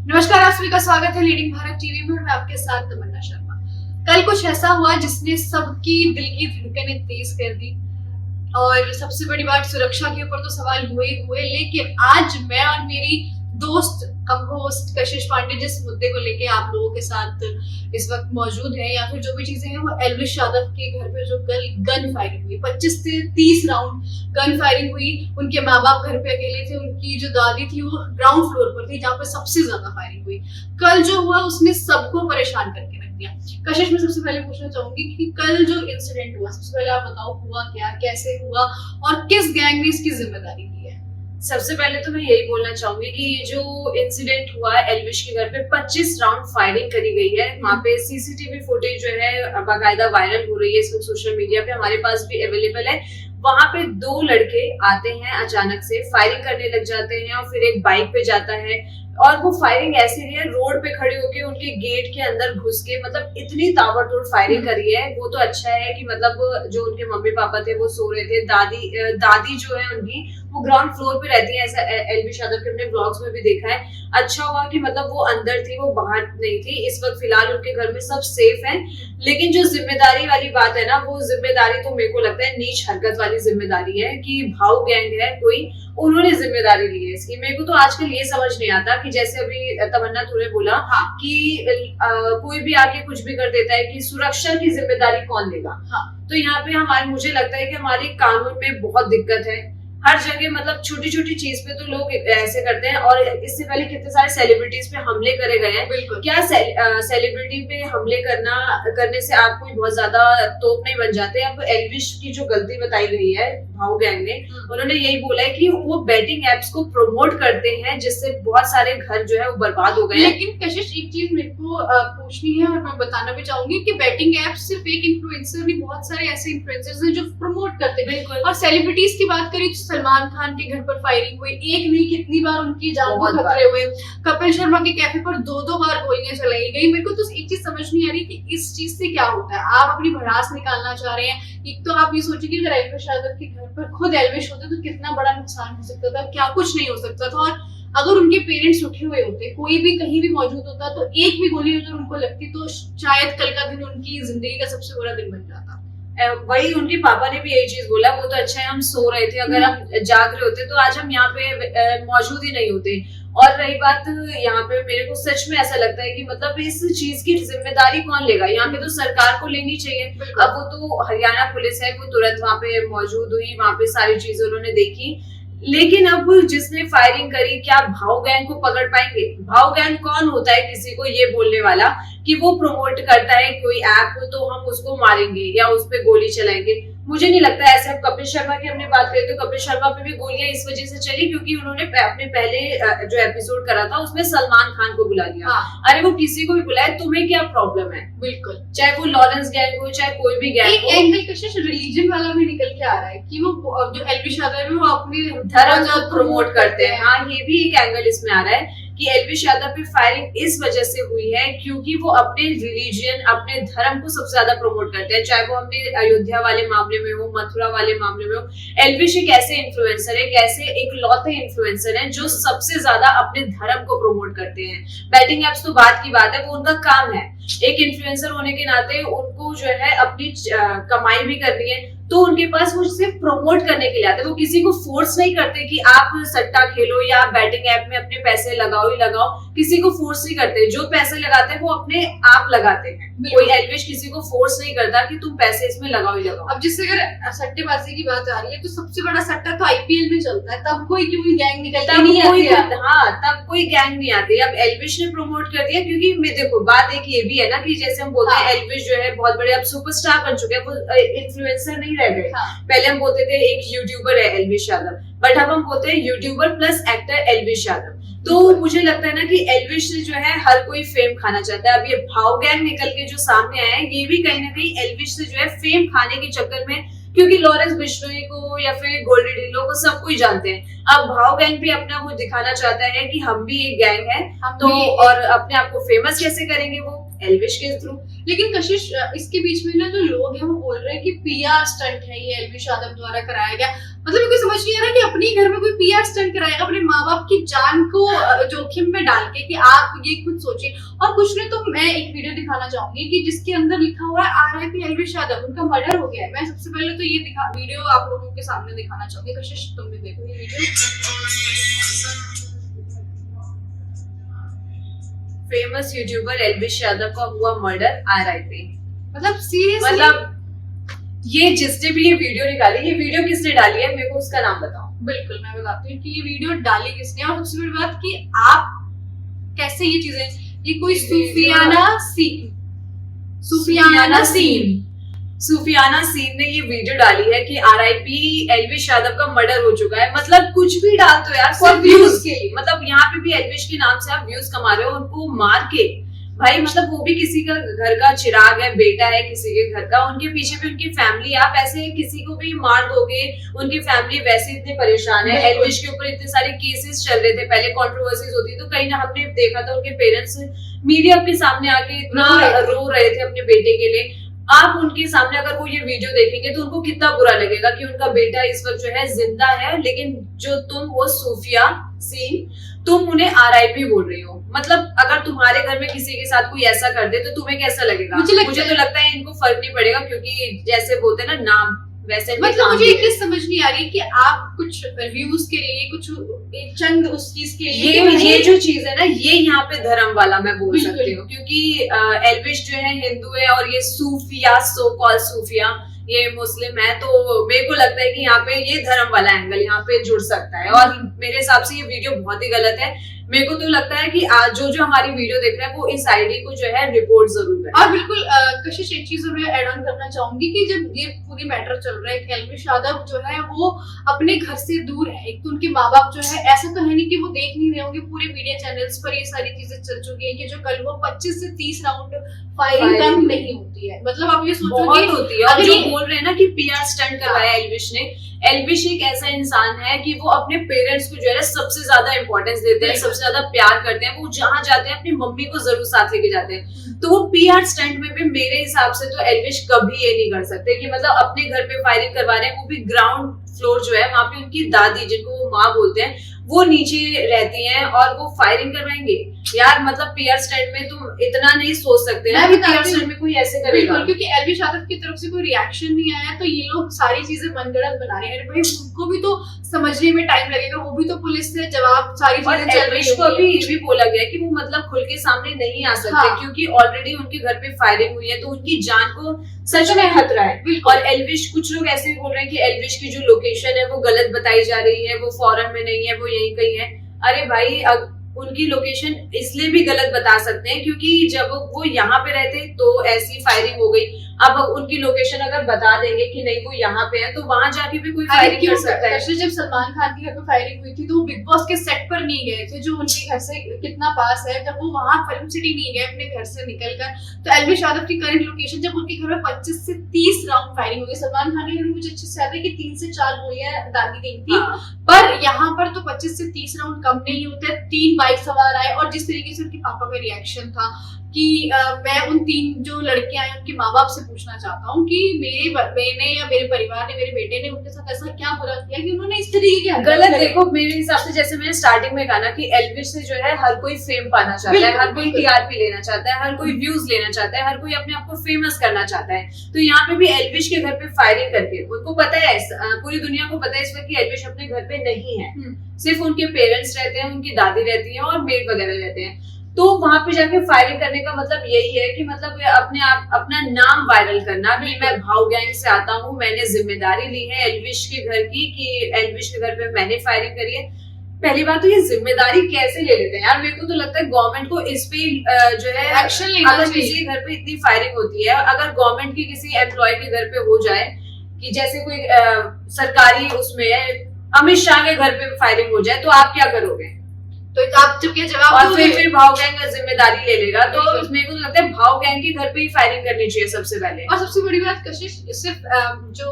नमस्कार, आप सभी का स्वागत है लीडिंग भारत टीवी में और मैं आपके साथ तमन्ना शर्मा। कल कुछ ऐसा हुआ जिसने सबकी दिल की धड़कनें तेज कर दी और सबसे बड़ी बात सुरक्षा के ऊपर तो सवाल हुए, लेकिन आज मैं और मेरी दोस्त कम होस्ट कशिश पांडे जिस मुद्दे को लेके आप लोगों के साथ इस वक्त मौजूद है या फिर जो भी चीजें हैं, वो एल्विश यादव के घर पे जो कल गन फायरिंग हुई, 25 से 30 राउंड गन फायरिंग हुई। उनके माँ बाप घर पे अकेले थे, उनकी जो दादी थी वो ग्राउंड फ्लोर पर थी जहाँ पे सबसे ज्यादा फायरिंग हुई। कल जो हुआ उसने सबको परेशान करके रख दिया। कशिश, मैं सबसे पहले पूछना चाहूंगी कि कल जो इंसिडेंट हुआ, सबसे पहले आप बताओ हुआ क्या, कैसे हुआ और किस गैंग ने इसकी जिम्मेदारी ली है। सबसे पहले तो मैं यही बोलना चाहूंगी कि ये जो इंसिडेंट हुआ है एल्विश के घर पे 25 राउंड फायरिंग करी गई है। वहाँ पे सीसीटीवी फुटेज जो है बाकायदा वायरल हो रही है इस वक्त सोशल मीडिया पे, हमारे पास भी अवेलेबल है। वहां पे दो लड़के आते हैं, अचानक से फायरिंग करने लग जाते हैं और फिर एक बाइक पे जाता है और वो फायरिंग ऐसी रही है रोड पे खड़े होके उनके गेट के अंदर घुस के, मतलब इतनी ताबड़तोड़ फायरिंग करी है। वो तो अच्छा है कि मतलब जो उनके मम्मी पापा थे वो सो रहे थे, दादी जो है उनकी वो ग्राउंड फ्लोर पे रहती है, ऐसा एल्विश यादव के हमने ब्लॉग्स में भी देखा है। अच्छा हुआ कि मतलब वो अंदर थी, वो बाहर नहीं थी। इस वक्त फिलहाल उनके घर में सब सेफ हैं। लेकिन जो जिम्मेदारी वाली बात है ना, वो जिम्मेदारी तो मेरे को लगता है नीच हरकत वाली जिम्मेदारी है कि भाऊ गैंग है कोई, उन्होंने जिम्मेदारी ली है इसकी। मेरे को तो आजकल ये समझ नहीं आता कि जैसे अभी तमन्ना तूने बोला कि कोई भी आके कुछ भी कर देता है कि सुरक्षा की जिम्मेदारी कौन लेगा। तो यहाँ पे हमारे मुझे लगता है कि हमारे कानून में बहुत दिक्कत है। हर जगह मतलब छोटी छोटी चीज पे तो लोग ऐसे करते हैं और इससे पहले कितने सारे सेलिब्रिटीज पे हमले करे गए हैं। क्या सेलिब्रिटी पे हमले करने से आप कोई बहुत ज्यादा तोप नहीं बन जाते। अब एल्विश की जो गलती बताई गई है भाऊ गैंग ने, उन्होंने यही बोला है कि वो बेटिंग एप्स को प्रमोट करते हैं जिससे बहुत सारे घर जो है वो बर्बाद हो गए। लेकिन कशिश, एक चीज मेरे को पूछनी है और मैं बताना भी चाहूंगी कि बेटिंग एप्स सिर्फ एक इन्फ्लुएंसर नहीं, बहुत सारे ऐसे इन्फ्लुएंसर्स हैं जो प्रमोट करते हैं। और सेलिब्रिटीज की बात करें तो सलमान खान के घर पर फायरिंग हुई, एक नहीं कितनी बार उनकी जान को खतरे हुए। कपिल शर्मा के कैफे पर दो बार गोलियां चलाई गई। मेरे को तो एक चीज समझ नहीं आ रही कि इस चीज से क्या होता है। आप अपनी भड़ास निकालना चाह रहे हैं। एक तो आप ये सोचिए कि अगर एल्विश यादव के घर पर खुद एल्विश होते तो कितना बड़ा नुकसान हो सकता था, क्या कुछ नहीं हो सकता था। और अगर उनके पेरेंट्स उठे हुए होते, कोई भी कहीं भी मौजूद होता, तो एक भी गोली अगर उनको लगती तो शायद कल का दिन उनकी जिंदगी का सबसे बुरा दिन बन जाता। वही उनके पापा ने भी यही चीज बोला। वो तो अच्छा है हम सो रहे थे, अगर हम जाग रहे होते तो आज हम यहाँ पे मौजूद ही नहीं होते। और रही बात यहाँ पे, मेरे को सच में ऐसा लगता है कि मतलब इस चीज की जिम्मेदारी कौन लेगा। यहाँ पे तो सरकार को लेनी चाहिए। अब वो तो हरियाणा पुलिस है, वो तुरंत वहां पे मौजूद हुई, वहां पे सारी चीजें उन्होंने देखी। लेकिन अब जिसने फायरिंग करी, क्या भाऊ गैंग को पकड़ पाएंगे? भाऊ गैंग कौन होता है किसी को ये बोलने वाला कि वो प्रमोट करता है कोई ऐप तो हम उसको मारेंगे या उस पर गोली चलाएंगे? मुझे नहीं लगता ऐसे। अब कपिल शर्मा की हमने बात करी तो कपिल शर्मा पे भी गोलियां इस वजह से चली क्योंकि उन्होंने अपने पहले जो एपिसोड करा था उसमें सलमान खान को बुला लिया। अरे वो किसी को भी बुलाए, तुम्हें क्या प्रॉब्लम है? बिल्कुल, चाहे वो लॉरेंस गैंग हो चाहे कोई भी गैंग हो। एंगल कशिश रिलीजन वाला भी निकल के आ रहा है कि वो जो एल्विश यादव है वो अपने धर्म को प्रमोट करते हैं। हाँ, ये भी एक एंगल इसमें आ रहा है कि एल्विश यादव पे फायरिंग इस वजह से हुई है क्योंकि वो अपने रिलीजन, अपने धर्म को सबसे ज्यादा प्रमोट करते हैं। चाहे वो हमने अयोध्या वाले मामले में हो, मथुरा वाले मामले में हो। एल्विश एक ऐसे इन्फ्लुएंसर है, ऐसे एक लौते इन्फ्लुएंसर है जो सबसे ज्यादा अपने धर्म को प्रमोट करते हैं। बैटिंग एप्स तो बात की बात है, वो उनका काम है। एक इन्फ्लुएंसर होने के नाते उनको जो है अपनी कमाई भी करनी है, तो उनके पास वो सिर्फ प्रमोट करने के लिए आते हैं। वो किसी को फोर्स नहीं करते कि आप सट्टा खेलो या बैटिंग ऐप में अपने पैसे लगाओ ही लगाओ। किसी को फोर्स नहीं करते। जो पैसे लगाते हैं वो अपने आप लगाते हैं। कोई एल्विश किसी को फोर्स नहीं करता कि तुम पैसे इसमें लगाओ ही लगाओ। अब जिससे अगर सट्टेबाजी की बात आ रही है तो सबसे बड़ा सट्टा तो आईपीएल में चलता है, तब कोई क्यों गैंग निकलती नहीं आती। हाँ, तब कोई गैंग नहीं आती। अब एल्विश ने प्रमोट कर दिया क्योंकि देखो बात एक ये भी है ना कि जैसे हम बोलते हैं एल्विश जो है बहुत बड़े अब सुपरस्टार बन चुके हैं, वो इन्फ्लुएंसर नहीं रह गए। पहले हम बोलते थे एक यूट्यूबर है एल्विश यादव, बट अब हम बोलते हैं YouTuber plus actor Elvish Yadav. तो मुझे लगता है ना कि एल्विश से जो है हर कोई फेम खाना चाहता है। अब ये भाऊ गैंग निकल के जो सामने आया है, ये भी कहीं ना कहीं एल्विश से जो है फेम खाने के चक्कर में, क्योंकि लॉरेंस बिश्नोई को या फिर गोल्डी डिल्लो को सब कोई जानते हैं। अब भाव गैंग भी अपना वो दिखाना चाहता है कि हम भी एक गैंग है, तो और अपने आप को फेमस कैसे करेंगे वो एल्विश के थ्रू। लेकिन कशिश इसके बीच में ना जो लोग हैं वो बोल रहे हैं कि पीआर स्टंट है ये, एल्विश यादव द्वारा कराया गया। मतलब मेरे को समझ नहीं आ रहा कि अपने घर में कोई पीआर स्टंट कराएगा अपने माँ बाप की जान को जोखिम में डाल के, कि आप ये खुद सोचिए। और कुछ ने तो, मैं एक वीडियो दिखाना चाहूंगी कि जिसके अंदर लिखा हुआ है RIP एल्विश यादव, उनका मर्डर हो गया है। मैं सबसे पहले तो ये वीडियो आप लोगों के सामने दिखाना चाहूंगी। कशिश तुम भी देखो ये video. Famous YouTuber Elvish Yadav का हुआ मर्डर, RIP। मतलब सीरियसली, मतलब ये जिसने भी ये वीडियो निकाली, ये वीडियो किसने डाली है, मेरे को उसका नाम बताओ। बिल्कुल मैं बताती हूँ कि ये वीडियो डाली किसने। और सबसे बड़ी बात कि आप कैसे ये चीजें, ये कोई सूफियाना सीन ने ये वीडियो डाली है कि RIP एल्विश यादव का मर्डर हो चुका है। मतलब कुछ भी डाल दो यार, सिर्फ व्यूज के लिए। मतलब यहाँ पे भी एल्विश के नाम से आप व्यूज कमा रहे हो, उनको मार के भाई। मतलब वो भी किसी का घर का चिराग है, बेटा है किसी के घर का, उनके पीछे भी उनकी फैमिली। आप ऐसे किसी को भी मार दोगे, उनकी फैमिली वैसे इतने परेशान है। एल्विश के ऊपर इतने सारे केसेस चल रहे थे, पहले कंट्रोवर्सीज होती, तो कहीं ना हमने देखा था उनके पेरेंट्स मीडिया के सामने आके इतना रो रहे थे अपने बेटे के लिए। आप उनके सामने अगर वो ये वीडियो देखेंगे तो उनको कितना बुरा लगेगा कि उनका बेटा इस वक्त जो है जिंदा है, लेकिन जो तुम हो सूफिया सीन, तुम उन्हें RIP बोल रही हो। मतलब अगर तुम्हारे घर में किसी के साथ कोई ऐसा कर दे तो तुम्हें कैसा लगेगा? मुझे तो लगता है इनको फर्क नहीं पड़ेगा, क्योंकि जैसे बोलते हैं ना, नाम वैसे। मतलब मुझे एक चीज समझ नहीं आ रही कि आप कुछ व्यूज के लिए, कुछ एक चंद उस चीज के लिए, ये जो चीज है ना, ये यहाँ पे धर्म वाला मैं बोल सकती हूँ, क्योंकि एल्विश जो है हिंदू है और ये सूफिया, सो कॉल सूफिया, ये मुस्लिम है। तो मेरे को लगता है कि यहाँ पे ये धर्म वाला एंगल यहाँ पे जुड़ सकता है, और मेरे हिसाब से ये वीडियो बहुत ही गलत है। मेरे को तो लगता है कि आज जो हमारी वीडियो देख रहे हैं वो इस आईडी को जो है रिपोर्ट जरूर करें। और बिल्कुल कशिश, एक चीज मैं ऐड ऑन करना चाहूंगी कि जब ये पूरी मैटर चल रहा है, एल्विश यादव जो है वो अपने घर से दूर है। एक तो उनके माँ बाप जो है, ऐसा तो है नहीं कि वो देख नहीं रहे होंगे, पूरे मीडिया चैनल्स पर ये सारी चीजें चल चुकी है कि जो कल वो 25 से 30 राउंड फायरिंग कम नहीं होती है। मतलब आप ये सोचो बहुत होती है। और जो ये बोल रहे हैं ना कि PR स्टंट करवाया एल्विश ने, एल्विश एक ऐसा इंसान है कि वो अपने पेरेंट्स को जो है सबसे ज्यादा इंपॉर्टेंस देते हैं, सबसे ज्यादा प्यार करते हैं। वो जहां जाते हैं अपनी मम्मी को जरूर साथ लेके जाते हैं। तो वो PR स्टंट में भी मेरे हिसाब से तो एल्विश कभी ये नहीं कर सकते कि मतलब अपने घर पे फायरिंग करवा रहे हैं, वो भी ग्राउंड फ्लोर जो है वहां पे उनकी दादी, जिनको वो माँ बोलते हैं, वो नीचे रहती हैं और वो फायरिंग करवाएंगे। यार मतलब PR स्टंट में तुम इतना नहीं सोच सकते ना कि PR स्टंट में कोई ऐसे करेगा। क्योंकि एल्विश यादव की तरफ से कोई रिएक्शन नहीं आया, तो ये लोग सारी चीजें मनगढ़ंत बना रहे हैं। भाई उनको भी तो समझने में टाइम लगेगा, वो भी तो पुलिस से जवाब सारी चीजें चल रही है। को अभी ये भी बोला गया कि वो मतलब खुल के सामने नहीं आ सकते, क्योंकि ऑलरेडी उनके घर पे फायरिंग हुई है, तो उनकी जान को सच में खतरा है। और एल्विश, कुछ लोग ऐसे भी बोल रहे हैं कि एल्विश की जो लोकेशन है वो गलत बताई जा रही है, वो फॉरेन में नहीं है, वो यहीं कहीं है। अरे भाई, उनकी लोकेशन इसलिए भी गलत बता सकते हैं क्योंकि जब वो यहाँ पे रहते तो ऐसी फायरिंग हो गई। अब उनकी लोकेशन अगर बता देंगे कि नहीं वो यहाँ पे है, तो वहां जाके भी कोई फायरिंग कर सकता है। जब सलमान खान के घर पे फायरिंग हुई थी तो वो बिग बॉस के सेट पर नहीं गए थे, जो उनके घर से कितना पास है, जब वो वहां फिल्म सिटी नहीं गए अपने घर से निकलकर। तो एल्विश यादव की करंट लोकेशन, जब उनके घर में 25 से 30 राउंड फायरिंग हुई, सलमान खान के घर में मुझे अच्छे से याद है कि 3 से 4 गोलियां दागी गई थी, पर यहाँ पर तो 25 से 30 राउंड कम नहीं होते। 3 बाइक सवार आए, और जिस तरीके से उनके पापा का रिएक्शन था कि मैं उन 3 जो लड़के आए उनके माँ बाप से पूछना चाहता हूँ कि मैंने या मेरे परिवार ने, मेरे बेटे ने उनके साथ ऐसा क्या बुरा किया कि उन्होंने इस तरीके की गलत। देखो मेरे हिसाब से, जैसे मैंने स्टार्टिंग में कहा ना कि एल्विश से जो है हर कोई फेम पाना चाहता है, हर कोई TRP लेना चाहता है, हर कोई व्यूज लेना चाहता है, हर कोई अपने आप को फेमस करना चाहता है। तो यहाँ पे भी एल्विश के घर पे फायरिंग करके उनको पता है, पूरी दुनिया को पता है इस वक्त कि एल्विश अपने घर पे नहीं है, सिर्फ उनके पेरेंट्स रहते हैं, उनकी दादी रहती है और मेड वगैरह रहते हैं। तो वहां पे जाके फायरिंग करने का मतलब यही है कि मतलब अपने आप अपना नाम वायरल करना भी। मैं भाव गैंग से आता हूँ, मैंने जिम्मेदारी ली है एल्विश के घर की कि एल्विश के घर पे मैंने फायरिंग करी है। पहली बात तो ये जिम्मेदारी कैसे ले लेते हैं यार? मेरे को तो लगता है गवर्नमेंट को इस पे जो है एक्शन लेना चाहिए। अगर किसी घर पे इतनी फायरिंग होती है, अगर गवर्नमेंट की किसी एम्प्लॉय के घर पे हो जाए कि जैसे कोई सरकारी उसमें है, अमित शाह के घर पे फायरिंग हो जाए, तो आप क्या करोगे? तो आप जब क्या जवाब और दोगे? फिर भाव गैंग जिम्मेदारी ले लेगा। तो बिल्कुल। मेरे को लगता है भाव गैंग के घर पे ही फायरिंग करनी चाहिए सबसे पहले। और सबसे बड़ी बात कशिश, सिर्फ जो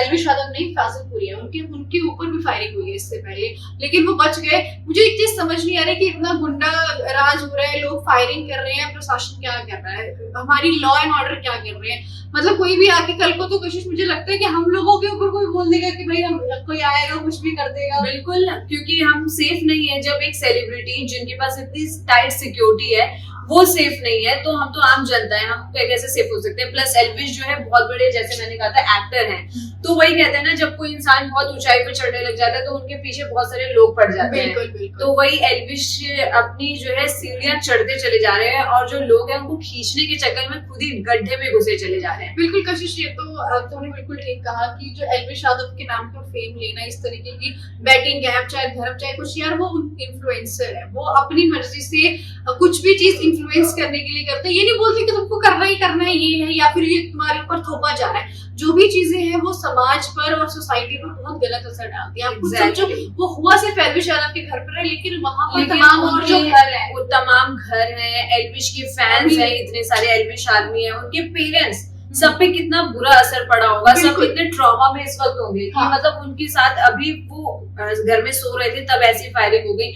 एल्विश यादव नहीं, फाजिलपुरी है, उनके ऊपर भी फायरिंग हुई है इससे पहले, लेकिन वो बच गए। मुझे एक चीज समझ नहीं आ रही कि इतना गुंडा राज हो रहा है, लोग फायरिंग कर रहे हैं, प्रशासन क्या कर रहा है, हमारी लॉ एंड ऑर्डर क्या कर रहे हैं। मतलब कोई भी आके कल को तो कशिश मुझे लगता है कि हम लोगों के ऊपर कोई बोल देगा कि भाई हम कोई आएगा कुछ भी कर देगा। बिल्कुल, क्योंकि हम सेफ नहीं है। जब एक सेलिब्रिटी जिनके पास इतनी टाइट सिक्योरिटी है वो सेफ नहीं है, तो हम तो आम जनता है, हम कैसे सेफ हो सकते हैं। प्लस एल्विश जो है बहुत बड़े, जैसे मैंने कहा था, एक्टर हैं। तो वही कहते हैं ना, जब कोई इंसान बहुत ऊंचाई पे चढ़ने लग जाता है तो उनके पीछे बहुत सारे लोग पड़ जाते हैं। बिल्कुल बिल्कुल। तो वही एल्विश अपनी जो है सीढ़ियां चढ़ते चले जा रहे हैं, और जो लोग हैं उनको खींचने के चक्कर में खुद ही गड्ढे में घुसे चले जा रहे हैं। बिल्कुल कशिश, ये तो तुमने बिल्कुल ठीक कहा कि जो एल्विश यादव के नाम पर फेम लेना, इस तरीके की बैटिंग ऐप, चाहे धर्म चाहे कुछ, यार वो इन्फ्लुएंसर है, वो अपनी मर्जी से कुछ भी चीज इन्फ्लुएंस करने के लिए करते हैं। ये नहीं बोलते कि तुमको करना ही करना है, ये है, या फिर ये तुम्हारे ऊपर थोपा जा रहा है। जो भी चीजें हैं वो समाज पर और सोसाइटी पर बहुत गलत असर डालती है। आप खुद सोचो, वो हुआ सिर्फ एल्विश यादव के घर पर है, लेकिन वहां पर तमाम और जो घर है, वो तमाम घर है, एल्विश के फैंस हैं, इतने सारे एल्विश आर्मी है, उनके पेरेंट्स, सब पे कितना बुरा असर पड़ा होगा। सब कितने ट्रॉमा में इस वक्त होंगे कि मतलब उनके साथ अभी वो घर में सो रहे थे तब ऐसी फायरिंग हो गई।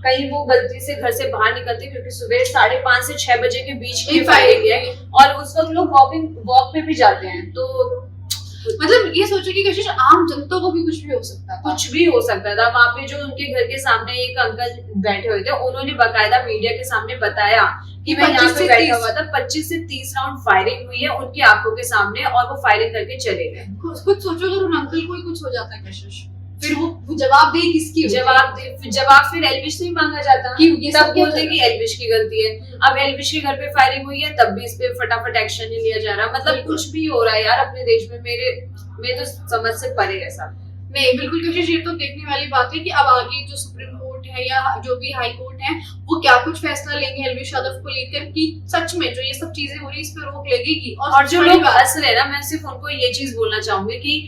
कहीं वो गलती से घर से बाहर निकलते, क्योंकि सुबह 5:30 से 6 बजे के बीच की फायरिंग है, और उस वक्त लोग वॉक पे भी जाते हैं। तो मतलब ये सोचो कि कशिश आम जनता को भी कुछ भी हो सकता था, कुछ भी हो सकता था। वहां पे जो उनके घर के सामने एक अंकल बैठे हुए थे, उन्होंने बाकायदा मीडिया के सामने बताया कि मैं यहाँ पे बैठा हुआ था, 25 से 30 राउंड फायरिंग हुई है उनकी आंखों के सामने, और वो फायरिंग करके चले गए। खुद सोचो अगर उन अंकल को ही कुछ हो जाता है कशिश, फिर वो जवाब दे किसकी? जवाब फिर एल्विश से ही मांगा जाता कि ये सब बोलते कि एल्विश की गलती है। अब एल्विश के घर पे फायरिंग हुई है, तब भी इस पे फटाफट एक्शन नहीं लिया जा रहा। मतलब कुछ भी हो रहा है यार अपने देश में, मेरे तो समझ से परे है सब। नहीं बिल्कुल कशिश, ये तो देखने वाली बात है कि अब आगे जो सुप्रीम कोर्ट है या जो भी हाई कोर्ट है, वो क्या कुछ फैसला लेंगे एल्विश यादव को लेकर कि सच में जो ये सब चीजें हो रही है इस पर रोक लगेगी। और जो लोग हंस रहे ना, मैं सिर्फ उनको ये चीज बोलना चाहूंगी कि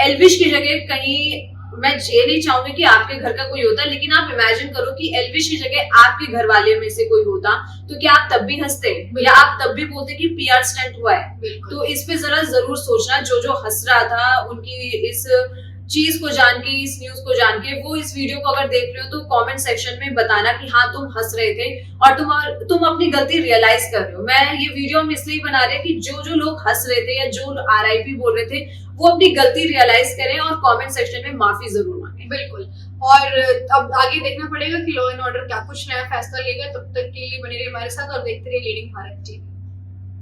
एल्विश की जगह कहीं, मैं ये नहीं चाहूंगी कि आपके घर का कोई होता, लेकिन आप इमेजिन करो कि एल्विश की जगह आपके घर वाले में से कोई होता, तो क्या आप तब भी हंसते या आप तब भी बोलते कि पीआर स्टंट हुआ है? तो इस पे जरा जरूर सोचना। जो हंस रहा था उनकी इस चीज को जान के, इस न्यूज को जान के, वो इस वीडियो को अगर देख रहे हो तो कमेंट सेक्शन में बताना कि हाँ तुम हंस रहे थे और तुम अपनी गलती रियलाइज कर रहे हो। मैं ये वीडियो हम इसलिए बना रहे हैं कि जो लोग हंस रहे थे या जो RIP बोल रहे थे, वो अपनी गलती रियलाइज करें और कमेंट सेक्शन में माफी जरूर मांगे। बिल्कुल। और अब आगे देखना पड़ेगा कि लॉ एंड ऑर्डर क्या कुछ नया फैसला लेगा। तब तक के लिए बने रहिए हमारे साथ और देखते रहिए लीडिंग भारत टीवी।